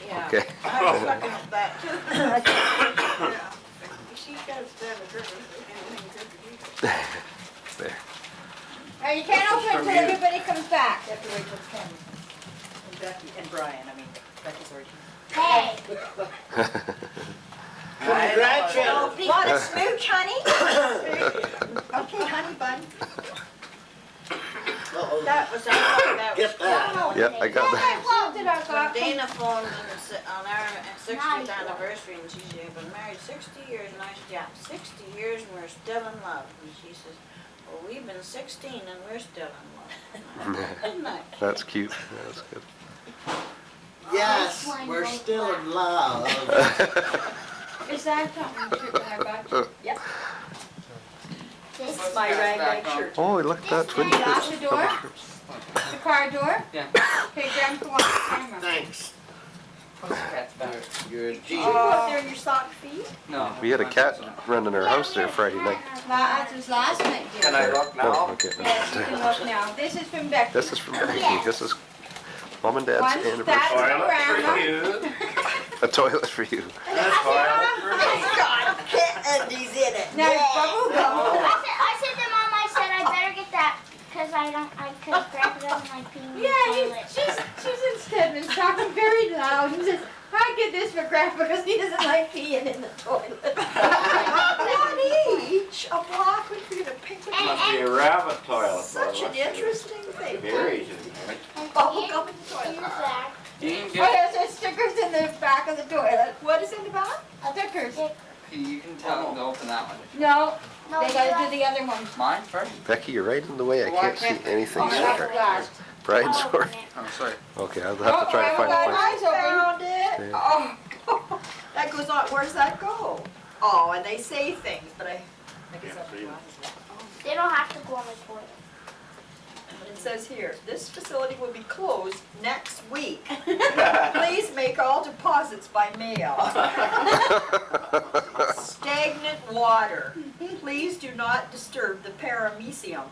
Yeah. Okay. I was looking at that too. Yeah. She's got to stand a drink. Anything good to eat. There. Oh, you can't open it until everybody comes back. You have to wait till Ken and Becky and Brian. I mean, Becky's already. Hey. Congratulations. Want a smooch, honey? Okay, honey bun. That was, I thought that was. Get that. Yeah, I got that. Well, did I When go? Dana phoned on our 60th anniversary, and she said, "You've been married 60 years," and I said, "Yeah, 60 years, and we're still in love." And she says, "Well, we've been 16, and we're still in love." Isn't that cute? That's cute. That's good. Yes, we're still in love. Is that something that I got you? Yep. This It's my ragtag shirt. Oh, look at that twin Can you lock shirts. the door? Double shirts. The car door? Yeah. Okay, Grandpa wants the camera. Thanks. Cat's back. You're a Did G. you go up there in your sock feet? No. We had a cat run in our house there Friday night. That was last night, Can dear. I look Oh, now? okay. Yes, you can look now. This is from Becky. This is from Becky. This is Mom and Dad's One, anniversary. that's for Toilet Grandma. for you. A toilet for you. Toilet for me. God, and he's in it. Now, bubble gum. I said to Mom, I said I better get that because because Grandpa doesn't like peeing in the Yeah, toilet. she's in Stedman talking very loud and says, I get this for Grandpa because he doesn't like peeing in the toilet. One each. A block would be a pink one. Must be a rabbit toilet. Such an interesting thing. Berries in And Bubble here- gum in the toilet. here's that. there. You Oh, can yes, there's stickers in the back of the toilet. What is in the back? Stickers. you can tell them to open that one. No, No, they you gotta have- do the other ones. Mine first? Becky, you're right in the way. I Well, I can't see can't- anything Oh, that's straight. last. Brian's I'll sorry. open it. Oh, sorry. Okay, I'll have to try to find a place. Eyes open. Found it. Okay. Oh, that goes on. Where's that go? Oh, and they say things, but I guess Can't see them. They don't have to go on the toilet. But it says here, this facility will be closed next week. Please make all deposits by mail. Stagnant water. Please do not disturb the paramecium.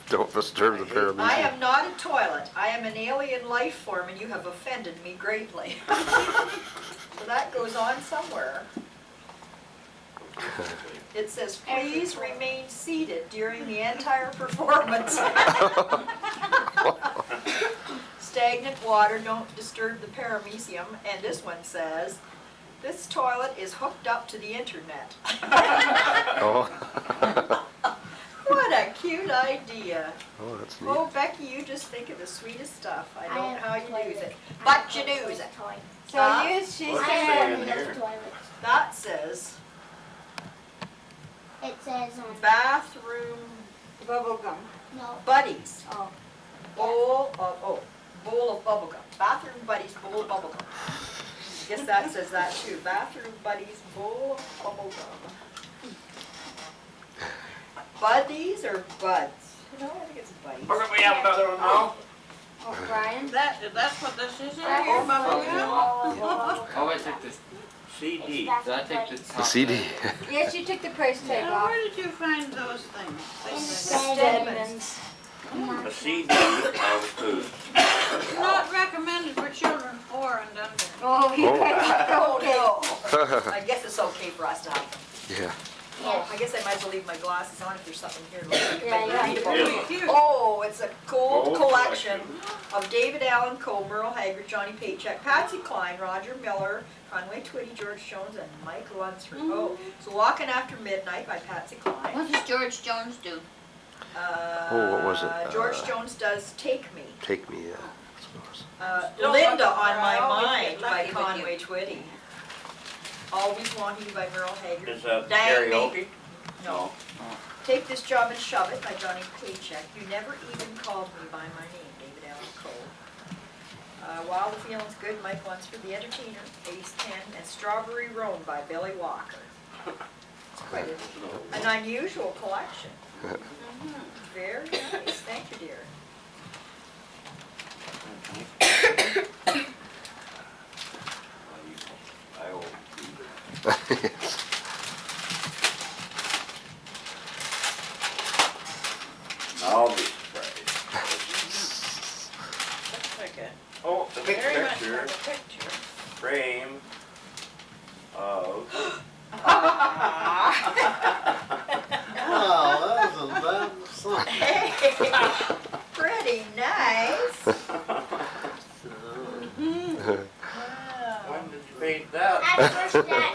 Don't disturb the I paramedic. am not a toilet. I am an alien life form and you have offended me greatly. So that goes on somewhere. It says, please remain seated during the entire performance. Stagnant water, don't disturb the paramecium. And this one says, this toilet is hooked up to the internet. Oh. What a cute idea. Oh, that's neat. Oh, Becky, you just think of the sweetest stuff. I know have how you toilet. use it. But you use it. So Huh? she's What's I it saying, say in have here? those toilets. That says It says bathroom bubble gum. no. buddies. Oh. Bowl of bubble gum. Bathroom buddies, bowl of bubble gum. I guess that says that too. Bathroom buddies, bowl of bubble gum. Buddies or buds? No, I think it's buddies. We have another one now? Oh, Brian? That's what this is in That's here, bubble the gum? Oh, I took this CD. That's Did I take the this The top CD. there? Yes, you took the price tag Now, off. where did you find those things? Stedman's. A CD of food. Not recommended for children 4 and under. Oh, you guys Oh, okay. no. I guess it's okay for us to have them. Yeah. Oh, I guess I might as well leave my glasses on if there's something here. Yeah, yeah. Oh, it's a gold Gold collection collection. of David Allen Coe, Merle Haggard, Johnny Paycheck, Patsy Cline, Roger Miller, Conway Twitty, George Jones, and Mike Lunsford. Oh, so Walking After Midnight by Patsy Cline. What does George Jones do? Oh, what was it? George Jones does Take Me. Take me, yeah. I suppose. Linda on My Mind by lucky with Conway Twitty. Always Wanting You by Merle Haggard. Is that Dang Me. karaoke? No. Take This Job and Shove It by Johnny Paycheck. You Never Even Called Me by My Name, David Allen Coe. While the Feeling's Good, Mike Lunsford, The Entertainer, Ace 10, and Strawberry Roan by Billy Walker. It's quite an unusual collection. Very nice. Thank you, dear. I will. Yes. I'll be surprised. Looks like a Oh, the picture, frame of, Oh, that wasn't bad something. Hey, pretty nice. Wow. when did you paint that?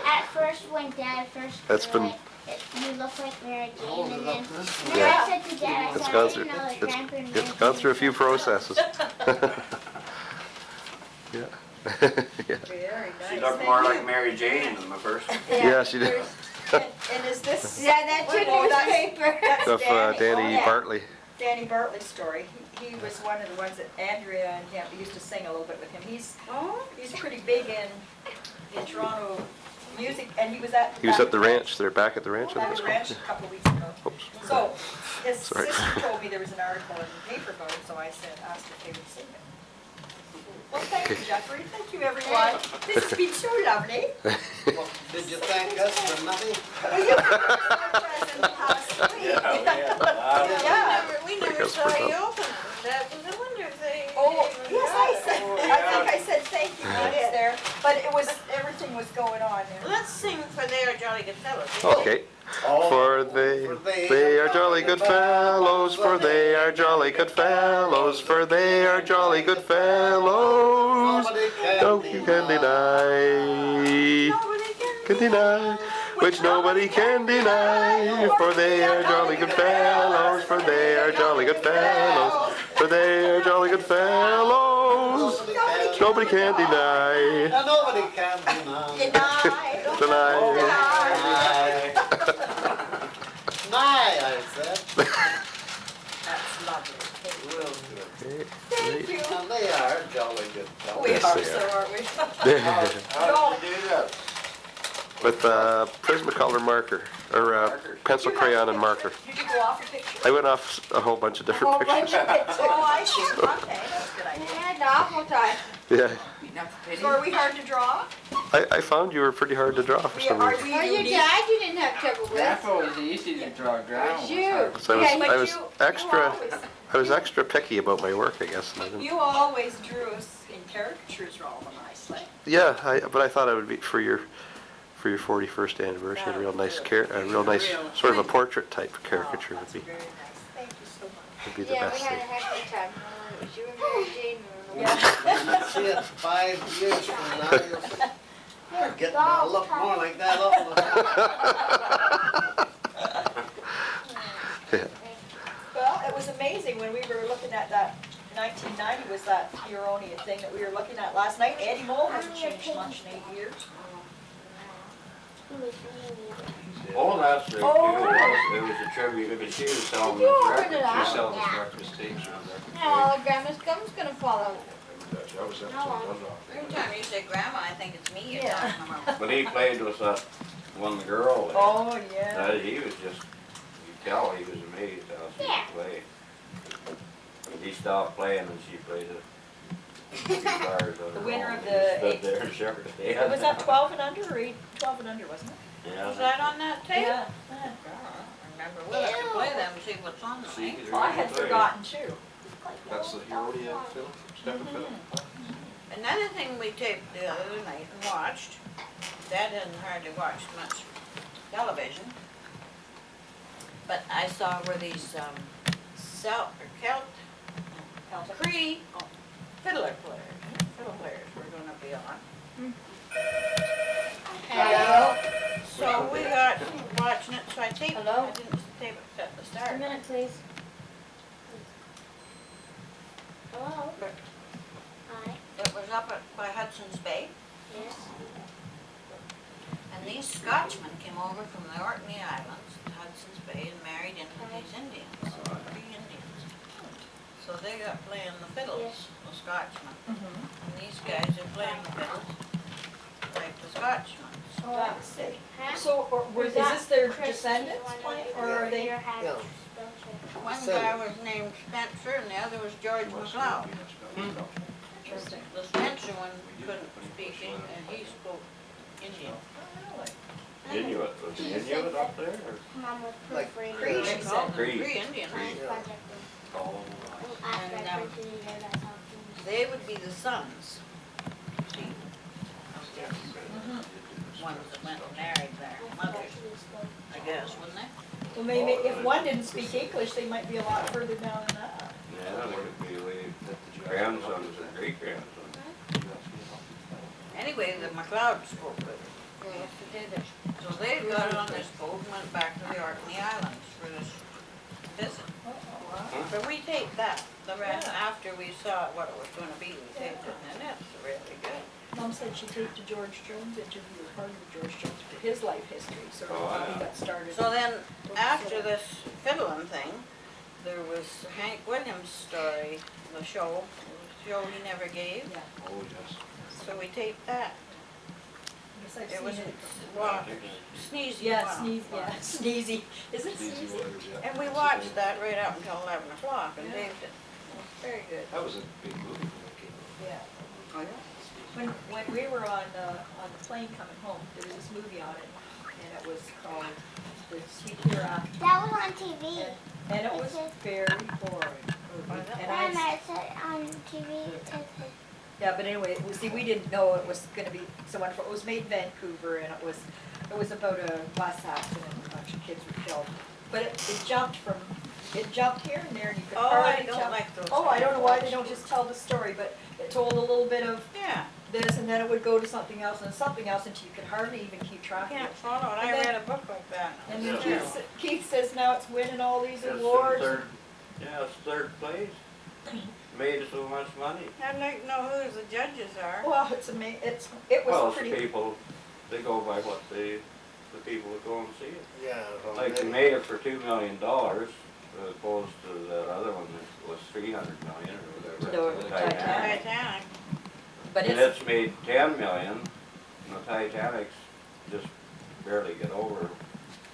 At first when Dad first That's drew been- it, you look like Mary Hold Jane, it and then up this and way. then I said to Dad, I It's said, gone I through, didn't know that Grandpa and it's Mary gone Jane through a few were together." processes. Yeah. Yeah. Very nice. She looked more like Mary Jane than the first one. Yeah, she did. And is this? Yeah, that took Oh, that's- newspaper. That's Of Danny Oh, yeah. Bartley. Danny Bartley's story. He was one of the ones that Andrea and him used to sing a little bit with him. He's pretty big in Toronto music, and he was at. He was at the ranch. They're back at the ranch. I At think the it's ranch called. a couple of weeks ago. Oops. So, his Sorry. sister told me there was an article in the paper about it, so I asked if they would sing it. Well, thank you, Jeffrey. Thank you, everyone. This has been so lovely. Well, did you thank us for nothing? Well, you got a present last week. Yeah, we had a lot of- Yeah. We Think never that's saw pretty you cool. open them. That was a wonder thing. Oh, yes, I said, Oh, I yeah. think I said thank you when it's there, but it was, everything was going on there. Let's sing for They Are Jolly Good Fellows. Okay. Oh, For they are jolly good fellows, for they are jolly good fellows, for they are jolly good fellows. Nobody can No, you can deny, can deny, which nobody can deny. For they are jolly good fellows, for they are jolly good fellows, for they are jolly good fellows. Nobody can deny, And nobody can deny. Deny. deny. Deny, I said. That's lovely. Real good. Thank you. And they are jolly good fellows. We Yes, are, they so are. aren't we? How did you do that? With Prismacolor marker, or pencil crayon and marker. Did you go off your picture? I went off a whole bunch of different Whole bunch pictures. of pictures. Oh, I see. Okay, that's a good idea. Yeah, an awful time. Yeah, So are we hard to draw? I found you were pretty hard to draw for some Are reason. we Oh, your unique? dad you didn't have trouble with. Grandpa was easy to draw down. Was you? So Yeah, But I was you extra, always- I was extra picky about my work, I guess. And I didn't, You always drew us in caricatures rather nicely. yeah, but I thought it would be for your 41st anniversary, a real nice, a real nice sort of a portrait type caricature Oh, would be, that's very nice. Thank you so much. would be the Yeah, we best had a thing. heck of a time. It was you and Mary Jane. Yeah. See it 5 years from now, you'll say, they're getting to look more like that up in the Yeah. Well, it was amazing when we were looking at that 1990 was that Huronia thing that we were looking at last night. Eddie Mole hasn't changed much in 8 years. Oh, that's right, too. It was a tribute, but she was selling You the opened it record. up. She sells Yeah. breakfast steaks on Oh, Grandma's gum's gonna fall out. That was Every time you say grandma, I think it's me you're Yeah. talking about. But he played with that one girl there. Oh, yeah. He was just, you tell he was amazed how she Yeah. could play. And he stopped playing and she played it. The winner of the Stood there and shook her head. Was that 12 and under or 12 and under, wasn't it? Yeah. Was that on that tape? Yeah. I remember, we'll have to play them and see what's on the She thing. could Well, I really had play. forgotten too. That's the Huronia film, Stephen film. Another thing we taped the other night and watched, Dad hadn't hardly watched much television, but I saw where these Cree fiddle players were gonna be on. Hello? So we got watching it, so I taped, Hello? I didn't tape it at the A start. minute, please. Hello? Hi. It was up by Hudson's Bay, Yes. and these Scotchmen came over from the Orkney Islands to Hudson's Bay and married into these Indians, Cree Indians. So they got playing the fiddles, the Scotchmen, and these guys are playing the fiddles like the Scotchmen. That's it. Huh? So, is this their descendants playing, or are they? Your hat Yeah. spellcheck. One guy was named Spencer and the other was George McLeod. Interesting. The Spencer one couldn't speak English and he spoke Indian. Inuit, was it Inuit up there or? Mom was Like proofreading. Cree, They she called said. them Cree. Cree Indian. Mine's Yeah. project. Oh, After And, I printed it, that's all. They would be the sons ones that went and married their mothers, I guess, wouldn't they? Well, maybe if one didn't speak English, they might be a lot further down than that. Yeah, there could be way grandsons and great grandsons. Anyway, the McLeod spoke with her. So they got on this boat and went back to the Orkney Islands for this visit. But we taped that, the rest, after we saw what it was gonna be, we taped it, and it's really good. Mom said she taped a George Jones interview, or part of the George Jones, his life history, sort of how he got started. So then, after this fiddling thing, there was Hank Williams' story, the show he never gave, Yeah, Oh, yes. so we taped that. I guess I've It was, seen it. well, Sneezy. Yeah, wow. sneezy. Is it Easy sneezy? letters, yeah. And we watched that right up until 11 o'clock and taped it. It was very good. That was a big movie when it came out. Yeah. Oh, yeah? When we were on the plane coming home, there was this movie on it, and it was called The Sweet Hereafter. That was on TV. And it was very boring. Was it? And Grandma, I, it said on TV, it said that. yeah, but anyway, see, we didn't know it was gonna be so wonderful. It was made in Vancouver, and it was about a bus accident, and a bunch of kids were killed. But it jumped here and there, and you could Oh, hardly I don't tell. like those. Oh, I don't know why they don't just tell the story, but it told a little bit of Yeah, this, and then it would go to something else and something else until you could hardly even keep I track of can't it. follow it. I And then- read a book like that. And then Yeah. Keith says now it's winning all these It's awards. Yeah, it's third place. Made so much money. I'd like to know who the judges are. Well, it Well, was it's pretty. the people, they go by what the people that go and see it. Yeah. Like they made it for $2 million, as opposed to that other one that was 300 million or whatever. The the Titanic. Titanic. But And it's, it's made 10 million, and the Titanic's just barely get over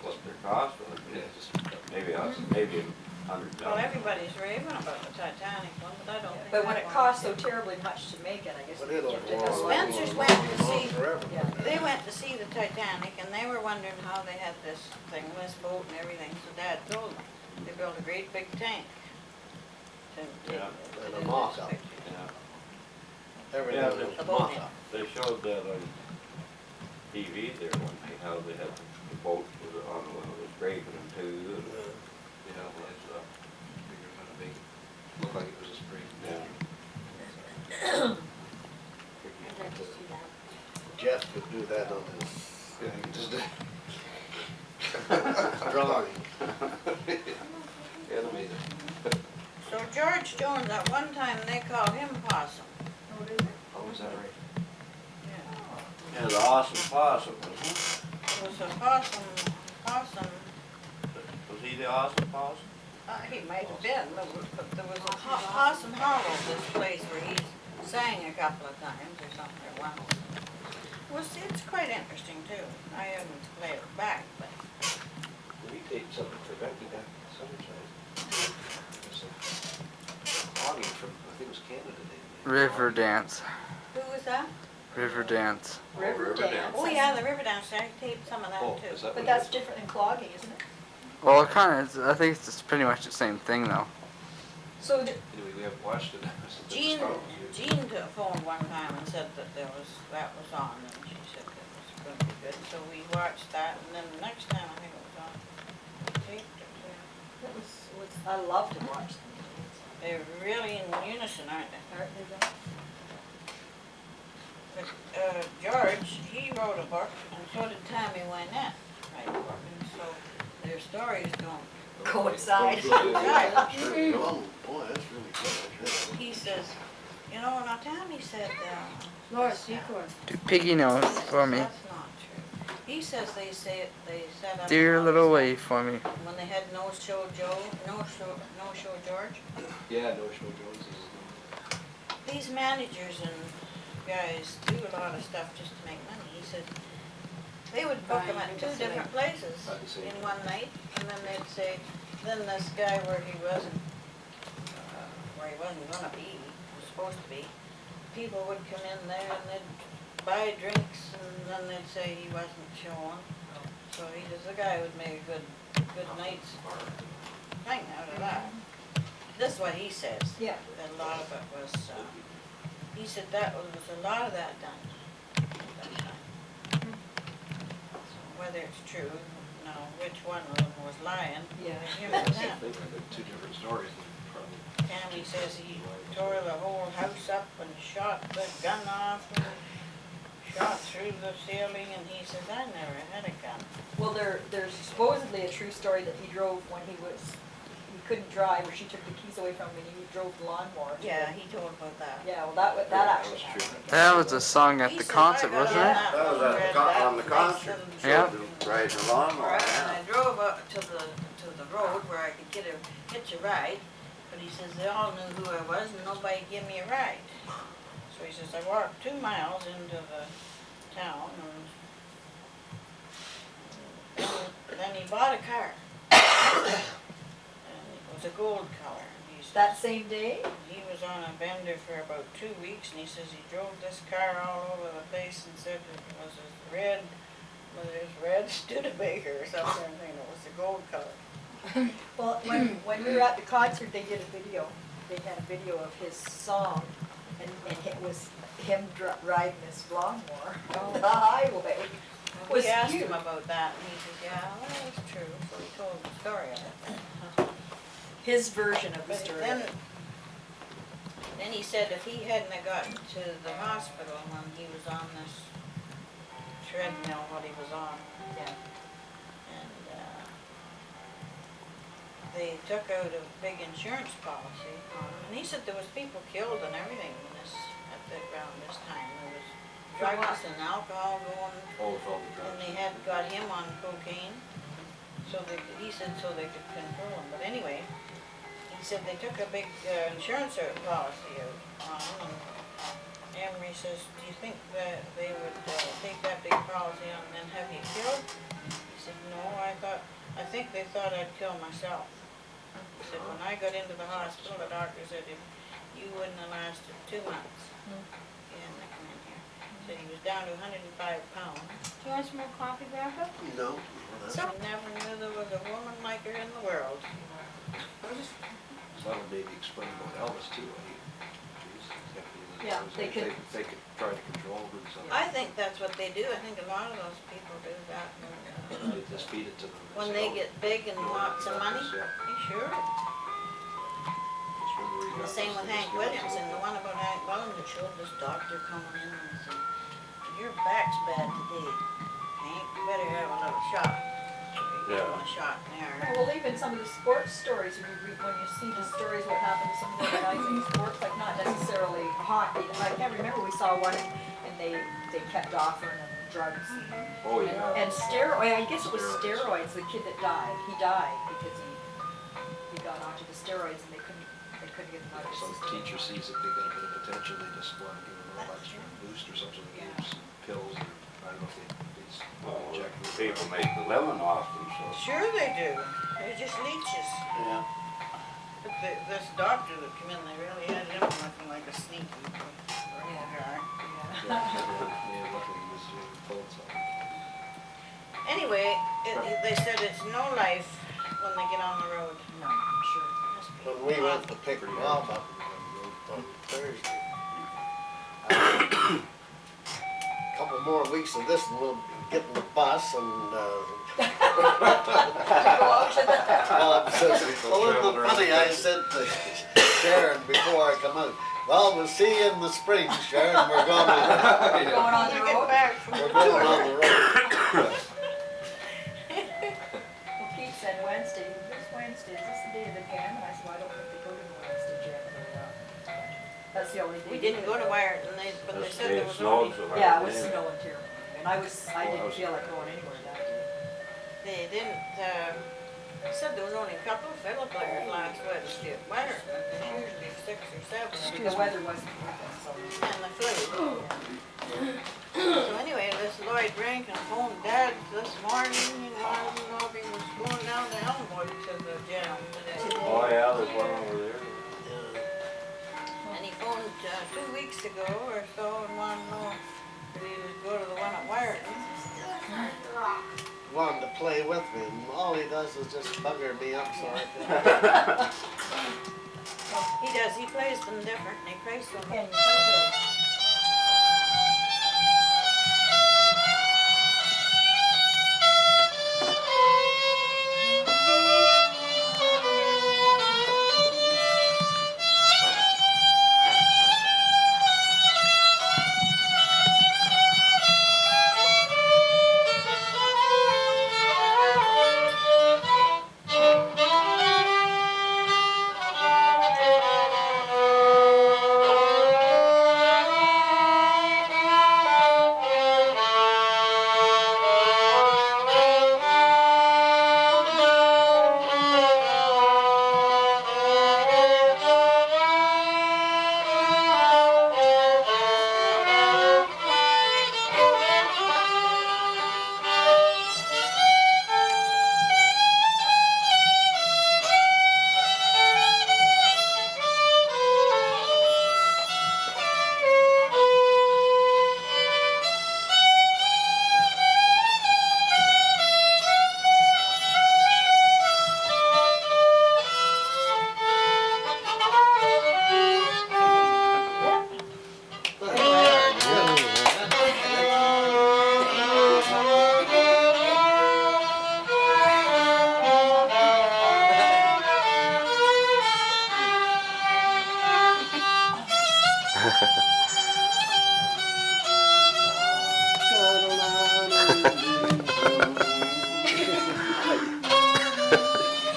what their cost was. Yeah, just. Maybe 100 Well, million. everybody's raving about the Titanic one, but I don't think. but when that it one- costs so terribly much to make it, I guess But we it'll get to go have on. one. Spencer's went to see, Forever. Yeah. they went to see the Titanic and they were wondering how they had this thing, this boat and everything, so Dad told them. They built a great big tank. to Yeah. to And do a this mock-up. picture. Yeah. Everything Yeah, was the mock boat. up. They showed that on TV there one night, how they had the boat was on, when it was breaking in two. And, Yeah, well, it's bigger than a big, looked like it was a spring. yeah. I'd like to see that. Jeff could do that on his Yeah, you just did. drawing. Animated. So George Jones, at one time, they called him Possum. Oh, did it? Oh, is that right? Yeah. Yeah, the awesome possum, wasn't it? It was a possum, Was he the awesome possum? he might have been, but there was a Possum Hollow, this place where he sang a couple of times or something, or once. It's quite interesting too. I haven't played it back, but We taped something for Becky back in Summerside. Logging from, I think it was Canada. River dance. who was that? River dance. River River dance. dance. Oh yeah, the river dance, I taped some of that Oh, too. is that what But it that's is? different than clogging, isn't it? Well, it kind of. I think it's just pretty much the same thing, though. So, Anyway, we haven't watched it. since it Jean was phoned one time and said that that was on, and she said that was going to be good. So we watched that, and then the next time I think it was on, we taped it. Yeah. I love to watch them. They're really in unison, aren't they? Aren't they though? But George, he wrote a book, and so did Tammy Wynette write a book, and so their stories don't Coincide. coincide. Oh, boy, that's really good. He says, you know, now Tammy said, Laura Secord. Do piggy nose for me. that's not true. He says they set up. Do your little wave for me. When they had No Show George. Yeah, No Show Jones is. These managers and guys do a lot of stuff just to make money. He said they would book them at two different places in one night, and then they'd say, then this guy where he wasn't gonna be, was supposed to be, people would come in there and they'd buy drinks, and then they'd say he wasn't showing. So he says the guy would make a good night's thing out of that. This is what he says. Yeah. That a lot of it was, he said that was a lot of that done at that time. whether it's true, which one of them was lying. Yeah. Him and I him. think they're two different stories, probably. Tammy says he tore the whole house up and shot the gun off and shot through the ceiling, and he says, I never had a gun. Well, there's supposedly a true story that he drove when he couldn't drive, or she took the keys away from him and he drove the lawnmower. Yeah, he told about that. Yeah, well, that actually That was true. happened. That was a song at He the says, concert, "I got wasn't on it? That was little red, on the that concert. makes them- Yeah. Riding the lawnmower. Right, and I drove up to the road where I could hitch a ride, but he says they all knew who I was and nobody gave me a ride. So he says I walked 2 miles into the town and then he bought a car. And it was a gold color. And he says, That same day? he was on a bender for about 2 weeks, and he says he drove this car all over the place and said it was as red Studebaker or something, and it was a gold color. Well, when we were at the concert, they did a video. They had a video of his song, and it was him riding this lawnmower on the highway. We Was asked cute. him about that, and he said, yeah, well, that's true, so he told the story of it. His version of the But story. then he said if he hadn't have gotten to the hospital when he was on this treadmill, what he was on, Yeah. and they took out a big insurance policy on him, and he said there was people killed and everything in this, around this time. There was drugs and alcohol going, Oh, it's all the and drugs. they had got him on cocaine, he said so they could control him. But anyway, he said they took a big insurance policy out on him, and Emery says, do you think that they would take that big policy on and then have you killed? He said, no, I think they thought I'd kill myself. He said, when I got into the hospital, the doctor said, if you wouldn't have lasted 2 months, he hadn't come in here. Said he was down to 105 pounds. Do you want some more coffee, Grandpa? No. So I never knew there was a woman like her in the world. So that would maybe explain about Elvis too. Yeah, they could- They could try to control him or something. I think that's what they do. I think a lot of those people do that. They just feed it to them. When they get big and lots of money, Yeah. they sure. Just wonder where he The got same this- with this Hank skill Williams, from. and the one about Hank Williams that showed this doctor coming in and said, your back's bad today, Hank, you better have a little shot. So he gave him a shot in there. Well, even some of the sports stories, when you see the stories what happened to some of the guys in sports, like not necessarily hockey. I can't remember, we saw one and they kept offering them drugs. Oh, yeah. And steroid, I guess it was steroids, the kid that died, he died because he got onto the steroids and they couldn't get him out of the Some system. teacher sees that they got a bit of potential, they just want to give them a little extra boost or something, they give some pills, or I don't know if they inject them. People make the living off them, so. Sure they do. They're just leeches. Yeah. But this doctor that came in, they really had him looking like a sneaky guy. Yeah, luckily he was told something. Anyway, they said it's no life when they get on the road. No, I'm sure. Must be When we went to pick Bob up on Thursday, couple more weeks of this and we'll get in the bus and, Bob says, well, isn't it funny, I said to Sharon before I come out, well, we'll see you in the spring, Sharon, we're going Going on the You get road. back from we're the going tour. on the road. Well, Pete said Wednesday, this Wednesday, is this the day of the jam? And I said, well, I don't think they go to the Wednesday jam very often. That's the only day. We didn't go to Wyerton, but they This said day there it was snowed only, so hard. Yeah, it was snowing terrible. And I didn't feel like going anywhere that day. they didn't, they said there was only a couple of fiddle players last Wednesday at Wyerton. There's usually 6 or 7. The weather wasn't good then, so. And the flu. So anyway, this Lloyd Rankin phoned Dad this morning and wanted to know if he was going down to Elmwood to the jam today. Oh, yeah, there's one over there. And he phoned 2 weeks ago or so and wanted to know if he would go to the one at Wyerton. Wanted to play with me and all he does is just bugger me up so I can. He does, he plays them different and he plays them. Can you play today?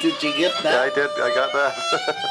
Did you get Yeah, I that? did. I got that.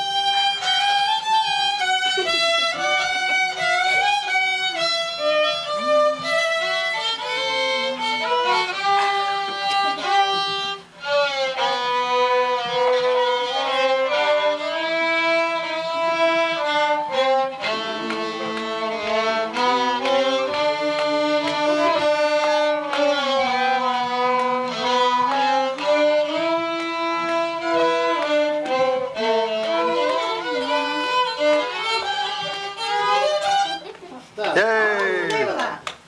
Yay!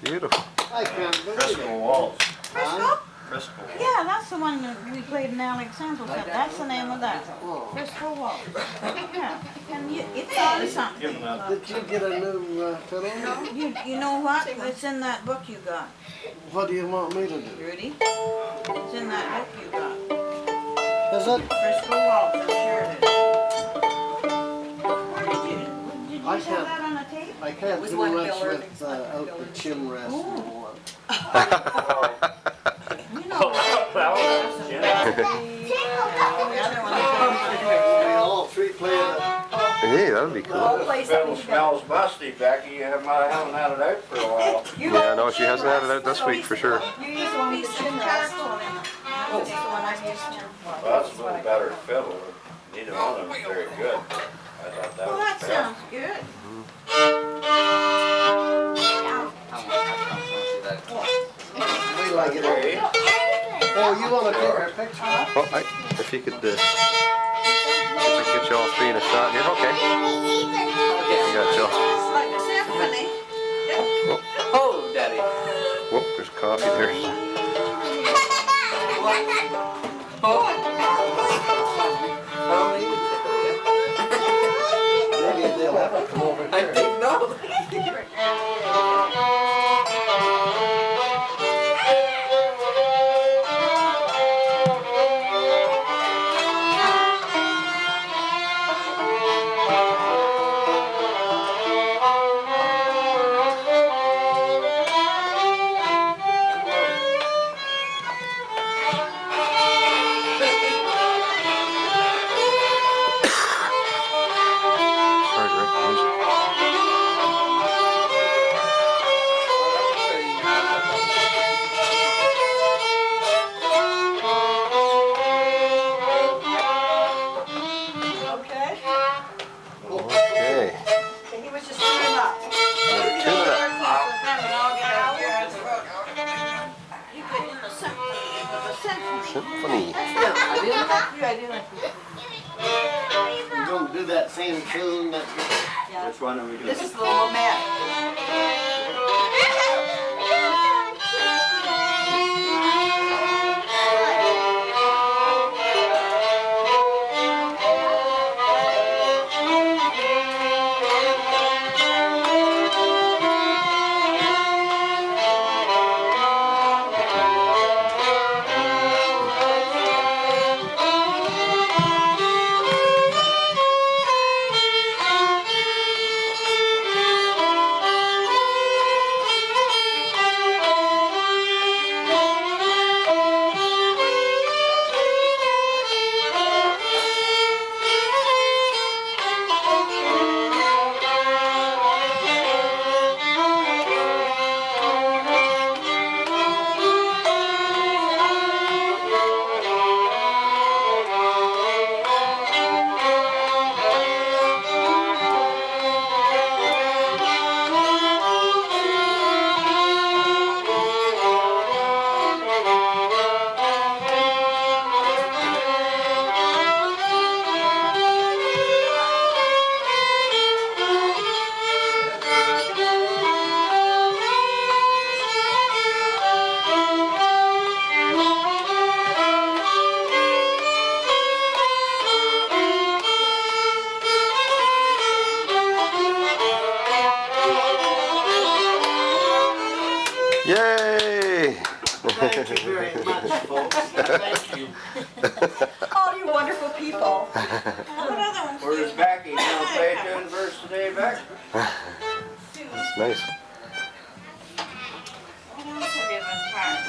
Beautiful. I can't believe Crystal it. walls. Huh? Crystal walls. Yeah, that's the one that we played in Alexandra. That's the name of that. Oh. Crystal Wall. Yeah. And it's all Give something. them that. Did you get a new fiddle? You know what? It's in that book you got, What do you want me to do? Rudy. It's in that book you got. Is it? Crystal Wall, I'm sure it is. Where did you I have can't- that on a tape? I can't was do one much Bill with Irving's one, out Bill the Irving's. chin rest Oh. anymore. You know what? That was The other one We all three play it. Hey, that would be cool. All plays that Fiddle we smells musty, Becky. You haven't had it out for a while. Yeah, no, she hasn't had it out this week for sure. You use the one with the chin rest. charcoal in it. That's the one I'm using. Well, that's a little better fiddle. Neither one of them is very good. I thought that Well, that was best. sounds good. We like it. Hey, Oh, you want to take a picture? Well, if you could, if I could get you all three in a shot here, okay. I got you. It's like a symphony. Oh, Daddy. Whoop, there's coffee there. Maybe they'll have it come over I here. think no. Sorry, Rick. Music. Okay? Okay. He was just tuning up. Better tune it up. You could do the symphony. The symphony. Symphony. I didn't like you. I didn't like you. You don't do that same tune that Yeah. which one are we doing? This is the lament. Yay! Thank you very much, folks. Thank you. All you wonderful people. What other ones? Where's Becky? You gonna play a tune for us today, Beck? That's nice. What else have you been trying?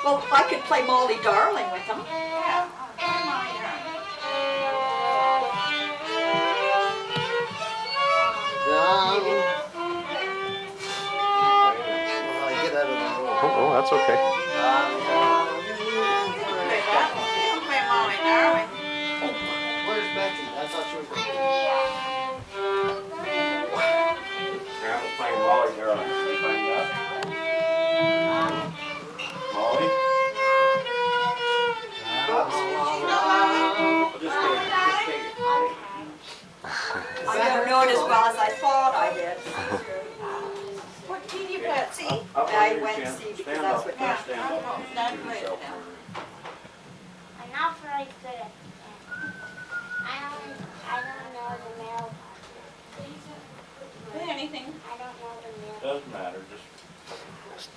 Well, I could play Molly Darling with them. Yeah, come on, darling. Well, I get out of the road. Oh, that's okay. Play that one. You don't play Molly Darling. Where's Becky? I thought she was. Grandma playing Molly there. Find out. Molly? Just take it. I never know it as well as I thought I did. What key do you play at? C? Up I on your went chin. C because Stand that's up. what Yeah. Stand up. Dad plays it now. I'm not very good at that. I don't know the mail. Play anything. I don't know the mail. Doesn't matter, just. Just,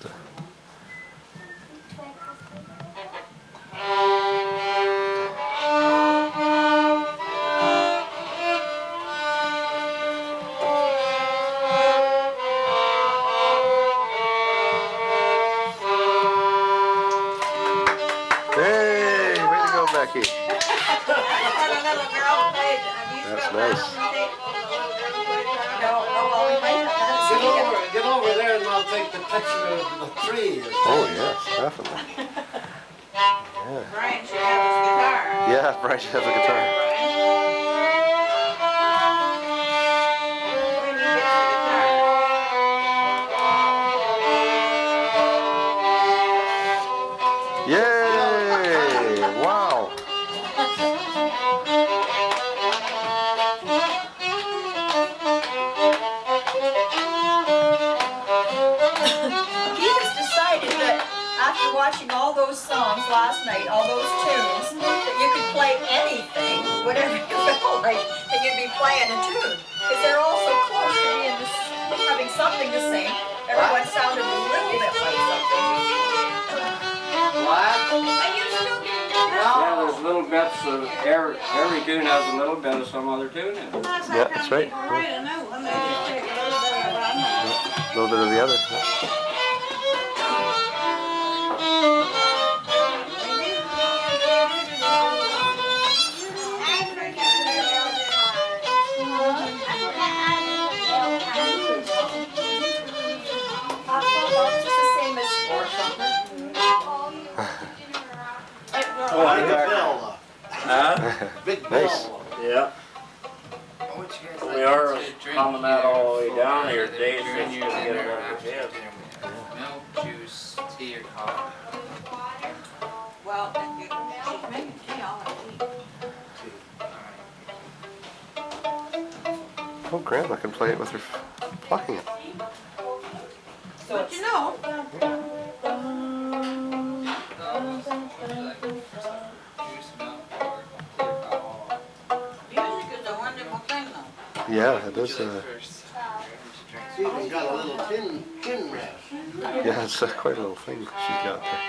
hey, way to go, Becky. That's what a little girl played. Have you That's got that nice. on the tape? The little girl played that? No, well, we might have to see it. Get over there and I'll take the picture of the tree. Oh, yes, definitely. Yeah, Brian should have his guitar. yeah, Brian should have the guitar. When he gets the guitar. Yay! Wow. He has decided that after watching all those songs last night, all those tunes, that you could play anything, whatever you felt like, that you'd be playing a tune. Because they're all so close to being having something to sing. Everyone sounded a little bit like something. What? Yeah, there's little bits of, every tune has a little bit of some other tune in it. That's Yeah, how that's come right. people write a new one. They just take a little bit of one. A little bit of the other. Yeah. Just the same as or something. Oh, I Big got. Bill. Huh? Big Nice. Bill. Yeah. We are coming that all the way down here today, so you can get it up your head. Milk, juice, tea, or coffee. Well, if she's making tea, I'll have tea. Oh, Grandma can play it with her plucking it. So But it's you know, Juice, milk, or tea, or coffee. music is a wonderful thing though. Yeah, it is. First. She even got a little tin rest. Yeah, it's quite a little thing she's got there.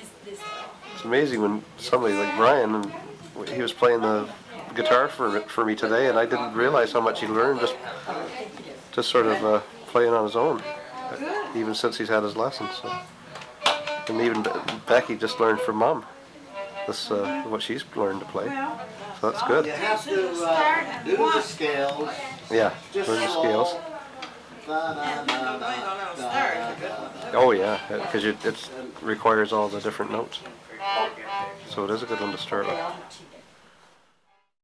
is this It's amazing when somebody like Brian, and he was playing the guitar for me today, and I didn't realize how much he learned just sort of playing on his own, even since he's had his lessons. So. And even Becky just learned from Mom. This what she's learned to play. So that's You good. have to do the scales. Yeah, Just learn the scales. Oh yeah, because it requires all the different notes. So it is a good one to start with. L-T-A?